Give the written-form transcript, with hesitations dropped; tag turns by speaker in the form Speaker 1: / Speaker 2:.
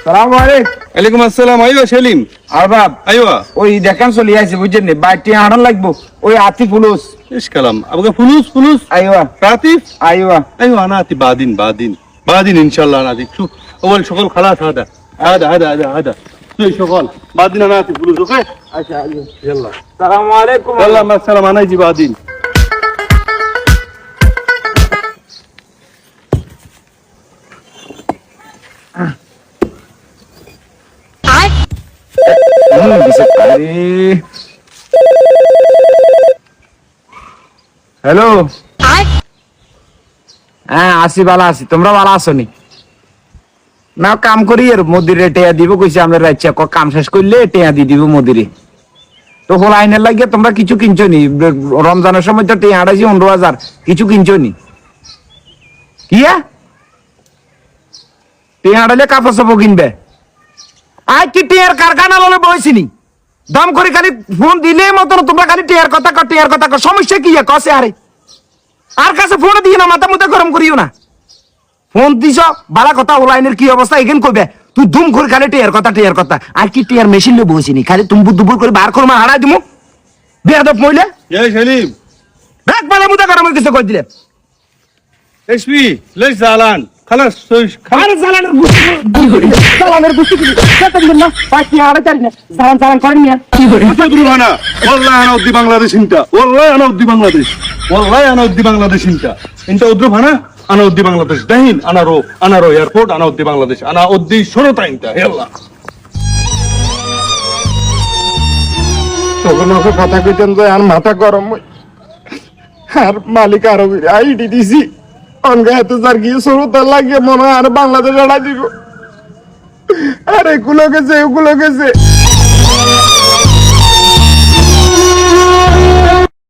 Speaker 1: সালামু আলাইকুম।
Speaker 2: ওয়ালাইকুম আসসালাম। আইবা সেলিম।
Speaker 1: আর বাপ
Speaker 2: আইবা
Speaker 1: ওই দেখান চলে আইছে বুঝছেন নি, বাইটি আড়ান লাগবো ওই আতি ফুলুস।
Speaker 2: ইস কালাম আবগা ফুলুস
Speaker 1: আইবা
Speaker 2: রাতিফ
Speaker 1: আইবা
Speaker 2: ايوه انا اتي بعدين ان شاء الله انا اديك شوف اول شغل خلاص هذا شوي شغل بعدين انا اتي فلوس اوكي
Speaker 1: আচ্ছা আইবা।
Speaker 2: يلا
Speaker 1: সালামু আলাইকুম।
Speaker 2: يلا مع السلامه انا اجي بعدين
Speaker 1: হ্যালো, হ্যাঁ আসি, ভালো আছি, তোমরা ভালো আছো নি? না কাম করি আর মদিরে টেয়া দিব কইছে, আমরা রাইচ্ছা কাম শেষ করলে টেয়া দিয়ে দিব মদিরে। তো হল আইনের লাগিয়ে তোমরা কিছু কিনছো নি? রমজানের সময় তো টেয়া আড়াইছি 15,000, কিছু কিনছো নি? কিয়া টেয়া আড়াইলে কাপড় চাপড় কিনবে? আই কি টেয়ার কারখানা ললে বইছিনি? দাম করে খালি ফোন দিলে মতন তোমরা খালি টেয়ার কথা কর, সমস্যা কি কসে? আরে আর কাছে ফোন দিও না, মাথা মুথা গরম করিও না। ফোন দিছ বালা কথা, অনলাইনের কি অবস্থা এখান কইবে, তুই দুম করে খালি টেয়ার কথা। আর কি টেয়ার মেশিন লো বইছিনি? খালি তুমি দুপুর করে বার করমা হারাই দিমু বেয়াদব মইলে।
Speaker 2: يا سليم
Speaker 1: রাখ বালা মুথা গরম কিছু কই দিলে।
Speaker 2: ايش في ليش زعلان خلاص
Speaker 1: আরে জালানের বুঝতে কি কত দিন না পাঁচটি আড়াই চারি না জালান করেন না কি করে
Speaker 2: تضرب انا والله انا ودي بنغلاديش انت والله انا ودي بنغلاديش انت اضرب انا ودي بنغلاديش دحين انا رو ايربورت انا ودي بنغلاديش انا ودي شرطه انت يلا
Speaker 1: তখন ওকে কথা কইতেন যে আর মাথা গরম আর মালিক আরো আইডি দিছি অনগা এত যার গিয়ে সরুতা লাগিয়ে মনে হয় আর বাংলাদেশ আড়াই দিব। আরে এগুলো গেছে